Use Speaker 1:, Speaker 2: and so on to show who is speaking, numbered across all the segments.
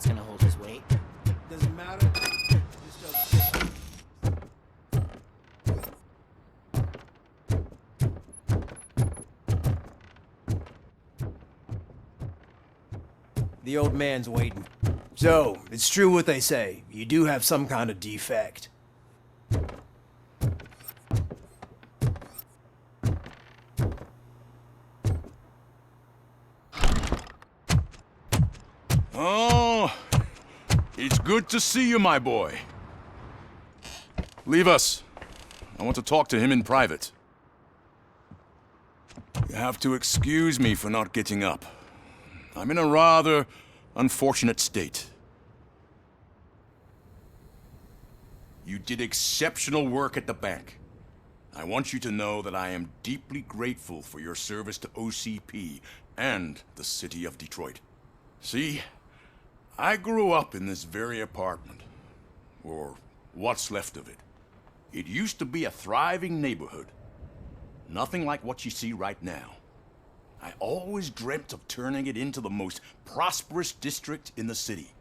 Speaker 1: it's gonna hold his weight.
Speaker 2: Doesn't matter. Just does. The old man's waiting. So, it's true what they say. You do have some kind of defect.
Speaker 3: Oh, it's good to see you, my boy. Leave us. I want to talk to him in private. You have to excuse me for not getting up. I'm in a rather unfortunate state. You did exceptional work at the bank. I want you to know that I am deeply grateful for your service to OCP and the city of Detroit. See, I grew up in this very apartment, or what's left of it. It used to be a thriving neighborhood. Nothing like what you see right now. I always dreamt of turning it into the most prosperous district in the city.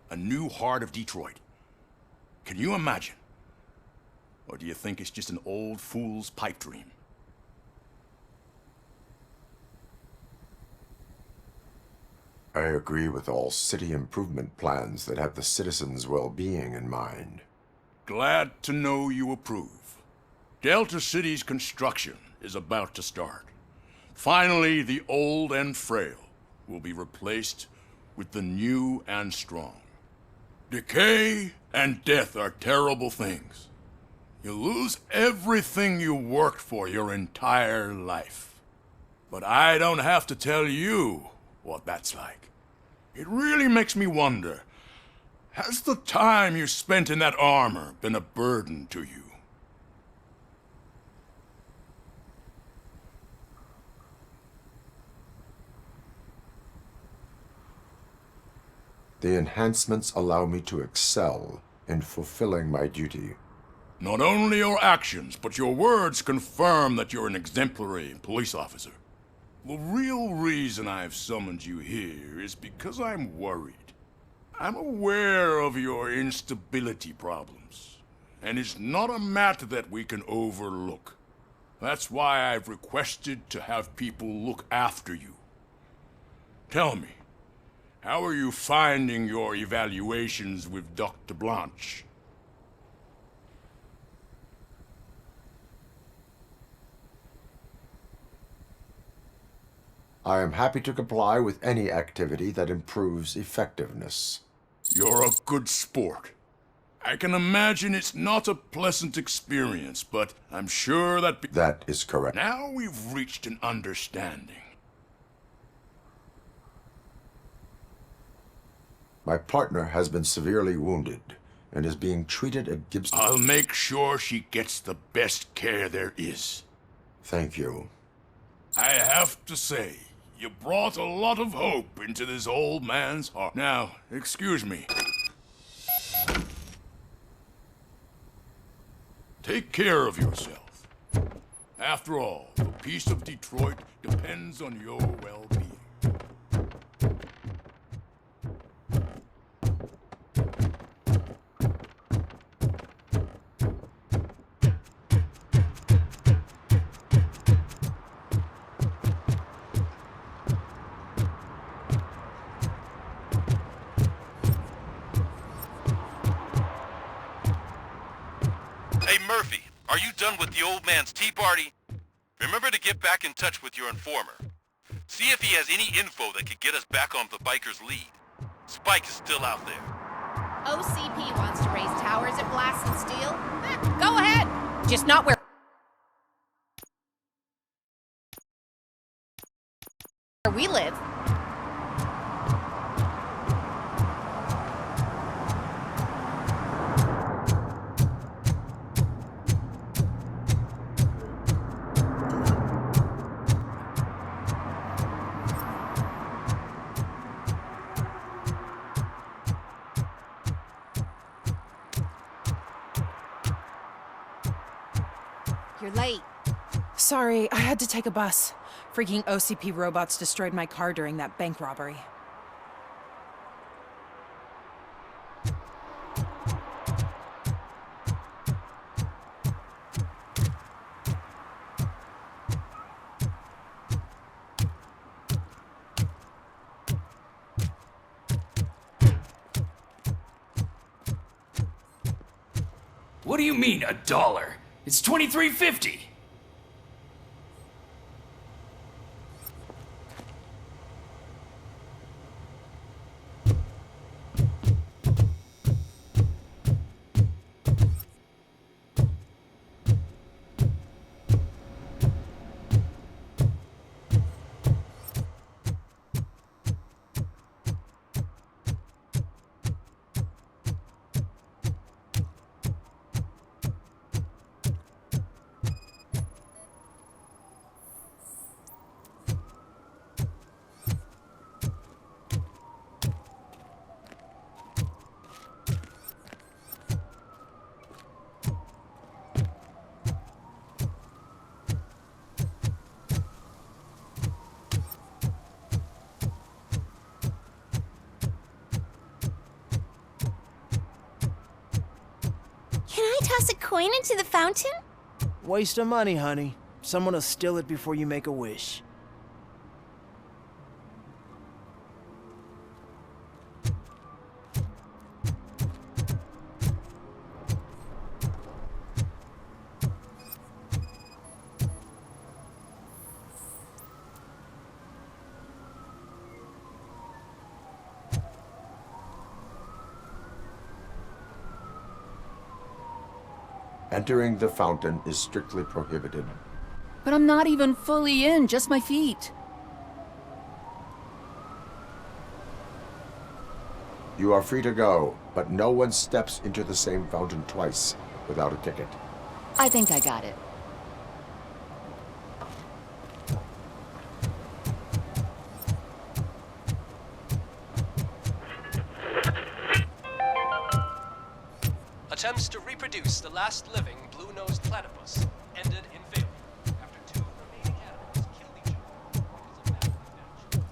Speaker 3: A new heart of Detroit. Can you imagine? Or do you think it's just an old fool's pipe dream?
Speaker 4: I agree with all city improvement plans that have the citizens' well-being in mind.
Speaker 3: Glad to know you approve. Delta City's construction is about to start. Finally, the old and frail will be replaced with the new and strong. Decay and death are terrible things. You lose everything you worked for your entire life. But I don't have to tell you what that's like. It really makes me wonder, has the time you spent in that armor been a burden to you?
Speaker 4: The enhancements allow me to excel in fulfilling my duty.
Speaker 3: Not only your actions, but your words confirm that you're an exemplary police officer. The real reason I've summoned you here is because I'm worried. I'm aware of your instability problems, and it's not a matter that we can overlook. That's why I've requested to have people look after you. Tell me, how are you finding your evaluations with Dr. Blanche?
Speaker 4: I am happy to comply with any activity that improves effectiveness.
Speaker 3: You're a good sport. I can imagine it's not a pleasant experience, but I'm sure that...
Speaker 4: That is correct.
Speaker 3: Now we've reached an understanding.
Speaker 4: My partner has been severely wounded and is being treated at Gibson.
Speaker 3: I'll make sure she gets the best care there is.
Speaker 4: Thank you.
Speaker 3: I have to say, you brought a lot of hope into this old man's heart. Now, excuse me. Take care of yourself. After all, the peace of Detroit depends on your well-being.
Speaker 5: Hey Murphy, are you done with the old man's tea party? Remember to get back in touch with your informer. See if he has any info that could get us back on the biker's lead. Spike is still out there.
Speaker 6: OCP wants to raise towers at Blast and Steel. Go ahead! Just not where we live. You're late.
Speaker 7: Sorry, I had to take a bus. Freaking OCP robots destroyed my car during that bank robbery.
Speaker 1: What do you mean, $1? It's $23.50.
Speaker 8: Can I toss a coin into the fountain?
Speaker 2: Waste of money, honey. Someone will steal it before you make a wish.
Speaker 4: Entering the fountain is strictly prohibited.
Speaker 9: But I'm not even fully in, just my feet.
Speaker 4: You are free to go, but no one steps into the same fountain twice without a ticket.
Speaker 9: I think I got it.
Speaker 10: Attempts to reproduce the last living blue-nosed platypus ended in failure after two remaining animals killed each other because of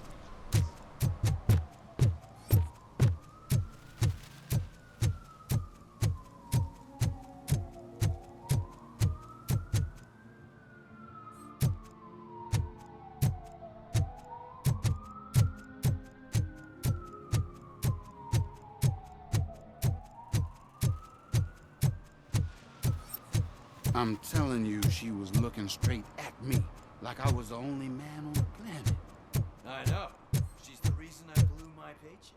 Speaker 11: I'm telling you, she was looking straight at me, like I was the only man on the planet.
Speaker 2: I know. She's the reason I blew my paycheck.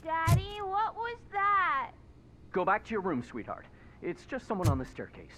Speaker 8: Daddy, what was that?
Speaker 10: Go back to your room, sweetheart. It's just someone on the staircase.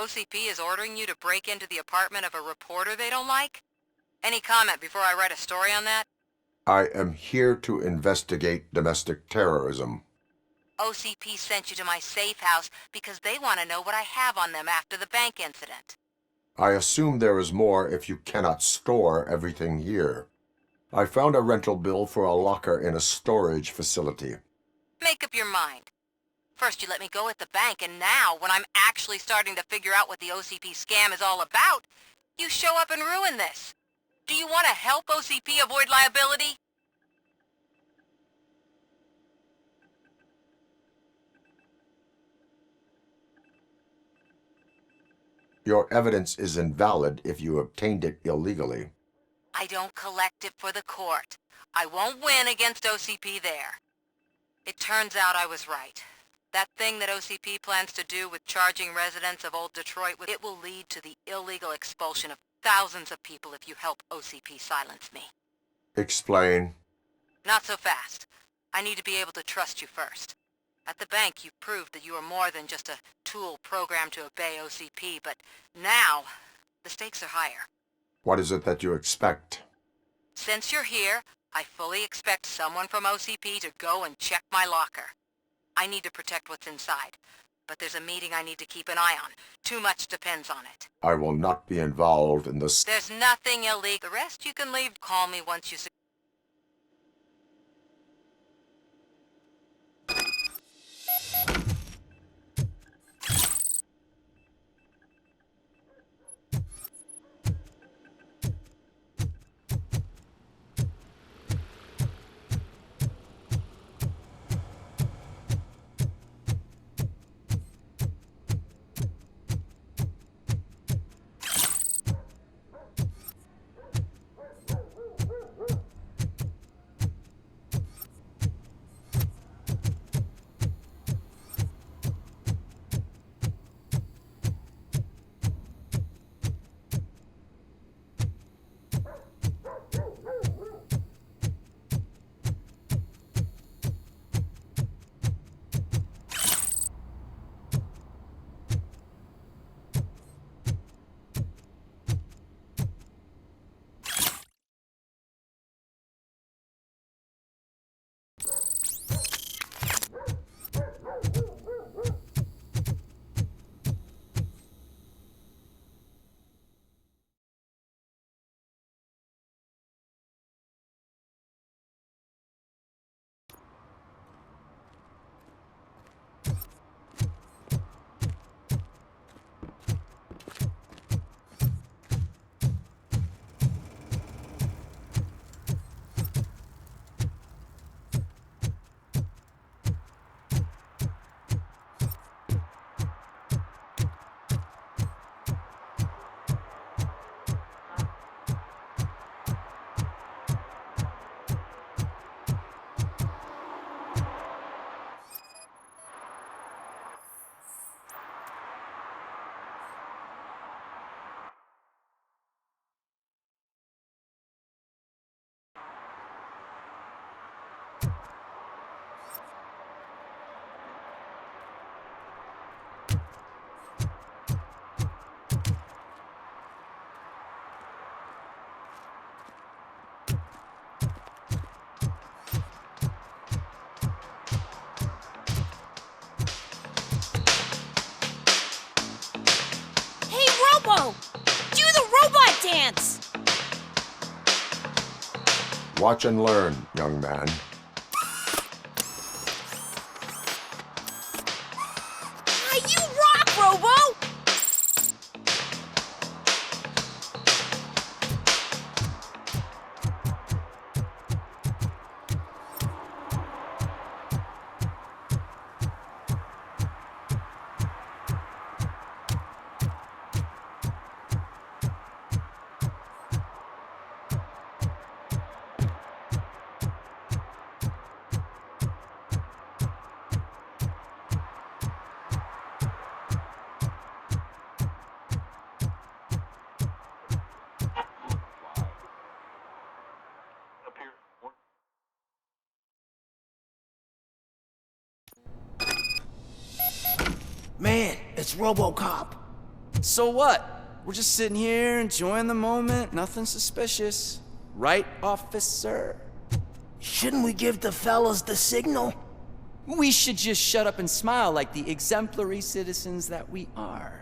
Speaker 12: OCP is ordering you to break into the apartment of a reporter they don't like? Any comment before I write a story on that?
Speaker 4: I am here to investigate domestic terrorism.
Speaker 12: OCP sent you to my safe house because they want to know what I have on them after the bank incident.
Speaker 4: I assume there is more if you cannot store everything here. I found a rental bill for a locker in a storage facility.
Speaker 12: Make up your mind. First you let me go at the bank, and now, when I'm actually starting to figure out what the OCP scam is all about, you show up and ruin this. Do you want to help OCP avoid liability?
Speaker 4: Your evidence is invalid if you obtained it illegally.
Speaker 12: I don't collect it for the court. I won't win against OCP there. It turns out I was right. That thing that OCP plans to do with charging residents of Old Detroit, it will lead to the illegal expulsion of thousands of people if you help OCP silence me.
Speaker 4: Explain.
Speaker 12: Not so fast. I need to be able to trust you first. At the bank, you proved that you are more than just a tool programmed to obey OCP, but now, the stakes are higher.
Speaker 4: What is it that you expect?
Speaker 12: Since you're here, I fully expect someone from OCP to go and check my locker. I need to protect what's inside, but there's a meeting I need to keep an eye on. Too much depends on it.
Speaker 4: I will not be involved in this.
Speaker 12: There's nothing illegal. The rest you can leave. Call me once you...
Speaker 8: Robo! Do the robot dance!
Speaker 4: Watch and learn, young man.
Speaker 8: You rock, Robo!
Speaker 2: Man, it's RoboCop.
Speaker 13: So what? We're just sitting here enjoying the moment, nothing suspicious. Right, officer?
Speaker 2: Shouldn't we give the fellas the signal?
Speaker 13: We should just shut up and smile like the exemplary citizens that we are.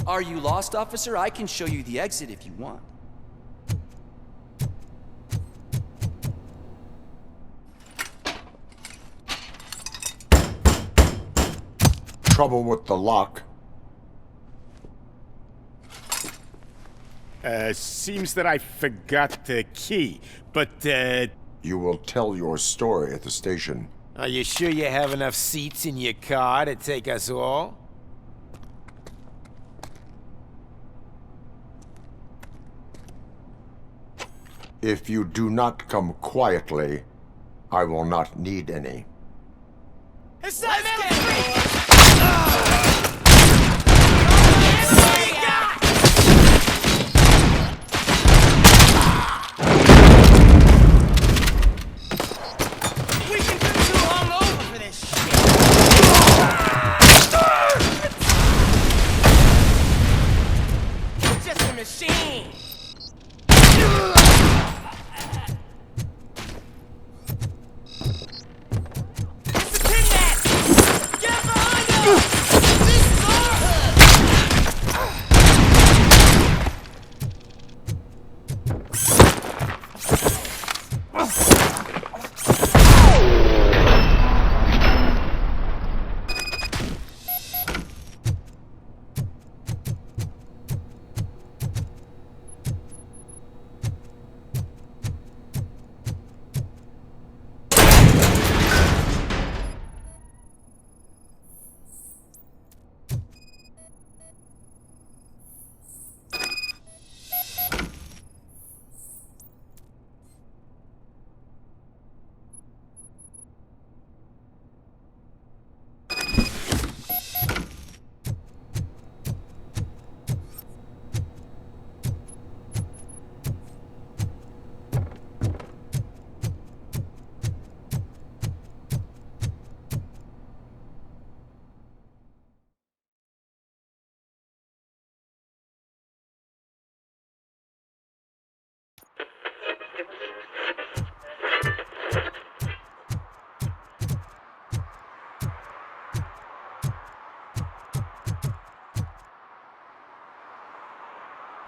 Speaker 13: Are you lost, officer? I can show you the exit if you want.
Speaker 4: Trouble with the lock.
Speaker 14: Seems that I forgot the key, but,
Speaker 4: You will tell your story at the station.
Speaker 15: Are you sure you have enough seats in your car to take us all?
Speaker 4: If you do not come quietly, I will not need any.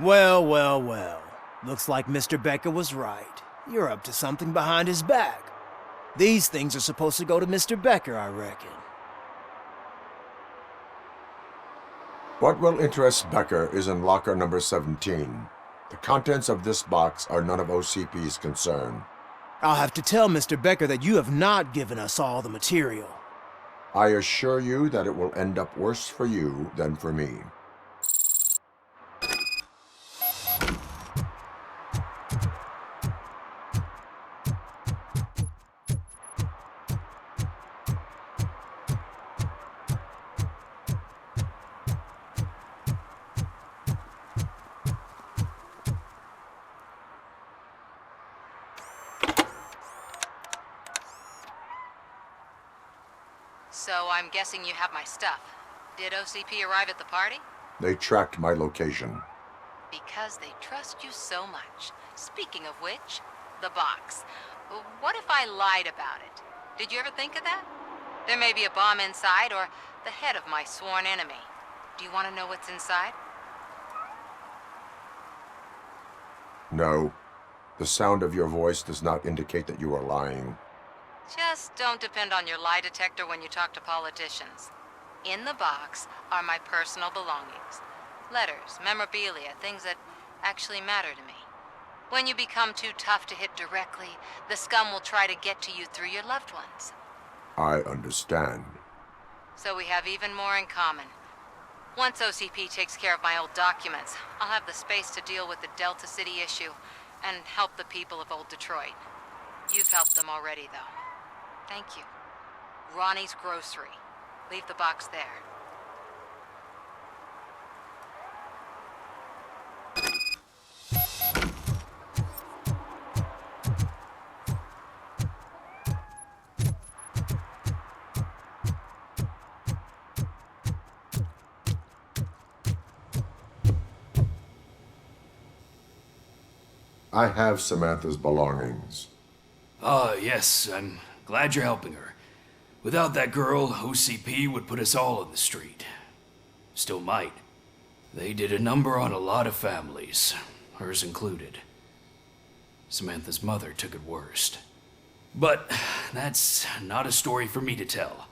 Speaker 2: Well, well, well. Looks like Mr. Becker was right. You're up to something behind his back. These things are supposed to go to Mr. Becker, I reckon.
Speaker 4: What will interest Becker is in locker number 17. The contents of this box are none of OCP's concern.
Speaker 2: I'll have to tell Mr. Becker that you have not given us all the material.
Speaker 4: I assure you that it will end up worse for you than for me.
Speaker 12: So I'm guessing you have my stuff. Did OCP arrive at the party?
Speaker 4: They tracked my location.
Speaker 12: Because they trust you so much. Speaking of which, the box. What if I lied about it? Did you ever think of that? There may be a bomb inside or the head of my sworn enemy. Do you want to know what's inside?
Speaker 4: No. The sound of your voice does not indicate that you are lying.
Speaker 12: Just don't depend on your lie detector when you talk to politicians. In the box are my personal belongings. Letters, memorabilia, things that actually matter to me. When you become too tough to hit directly, the scum will try to get to you through your loved ones.
Speaker 4: I understand.
Speaker 12: So we have even more in common. Once OCP takes care of my old documents, I'll have the space to deal with the Delta City issue and help the people of Old Detroit. You've helped them already, though. Thank you. Ronnie's Grocery. Leave the box there.
Speaker 4: I have Samantha's belongings.
Speaker 1: Ah, yes, I'm glad you're helping her. Without that girl, OCP would put us all on the street. Still might. They did a number on a lot of families, hers included. Samantha's mother took it worst. But that's not a story for me to tell.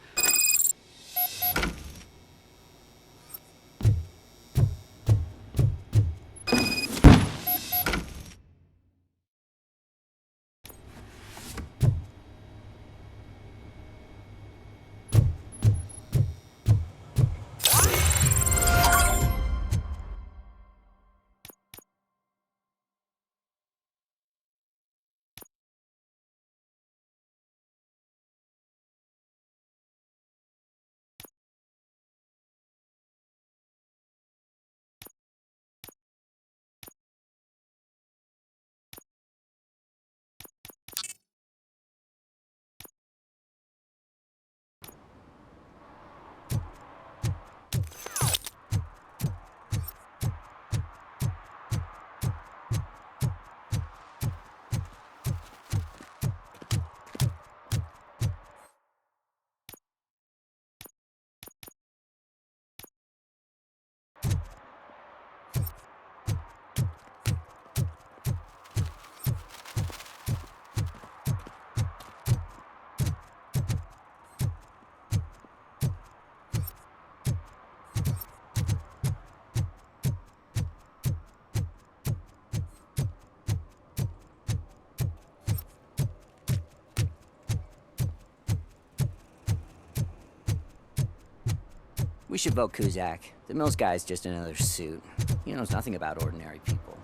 Speaker 16: We should vote Kuzak. The Mills guy's just another suit. He knows nothing about ordinary people.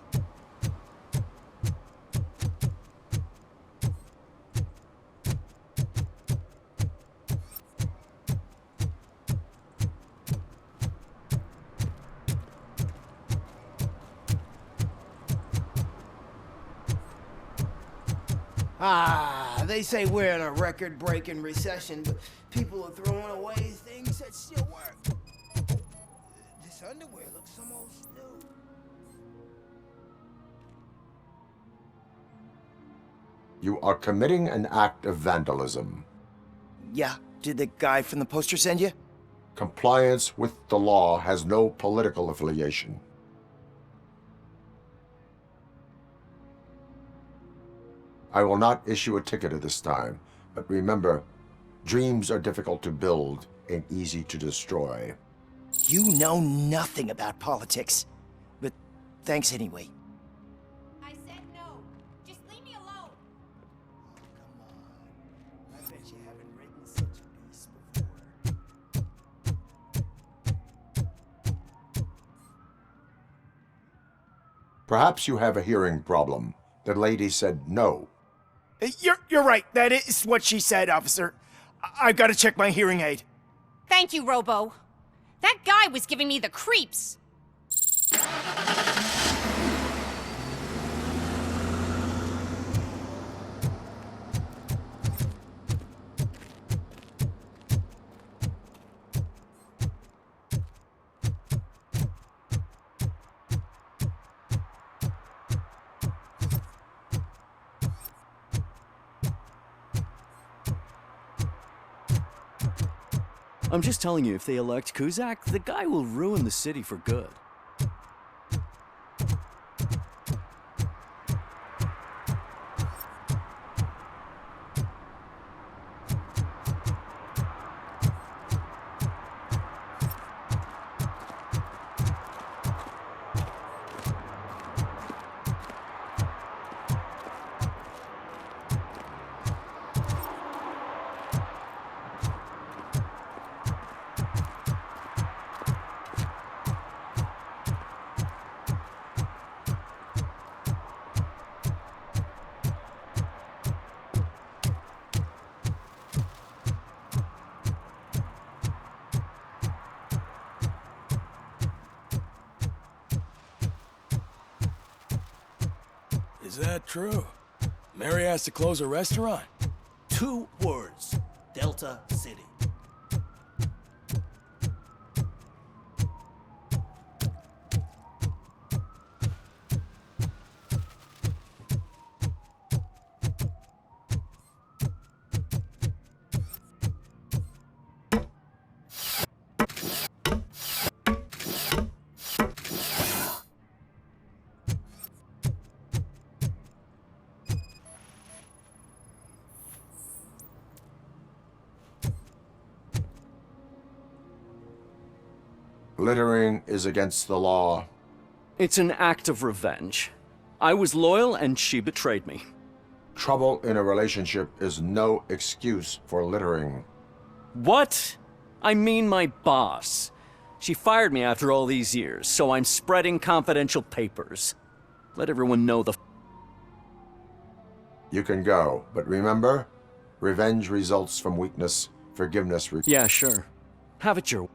Speaker 2: Ah, they say we're in a record-breaking recession, but people are throwing away things that still work. This underwear looks almost new.
Speaker 4: You are committing an act of vandalism.
Speaker 2: Yeah, did the guy from the poster send you?
Speaker 4: Compliance with the law has no political affiliation. I will not issue a ticket at this time, but remember, dreams are difficult to build and easy to destroy.
Speaker 2: You know nothing about politics, but thanks anyway.
Speaker 6: I said no. Just leave me alone.
Speaker 2: Come on. I bet you haven't written such a piece before.
Speaker 4: Perhaps you have a hearing problem. The lady said no.
Speaker 2: You're right. That is what she said, officer. I've got to check my hearing aid.
Speaker 8: Thank you, Robo. That guy was giving me the creeps.
Speaker 17: I'm just telling you, if they elect Kuzak, the guy will ruin the city for good.
Speaker 18: that true? Mary has to close a restaurant?
Speaker 19: 2 words. Delta City.
Speaker 4: Littering is against the law.
Speaker 17: It's an act of revenge. I was loyal and she betrayed me.
Speaker 4: Trouble in a relationship is no excuse for littering.
Speaker 17: What? I mean my boss. She fired me after all these years, so I'm spreading confidential papers. Let everyone know the...
Speaker 4: You can go, but remember, revenge results from weakness, forgiveness...
Speaker 17: Yeah, sure. Have it your way.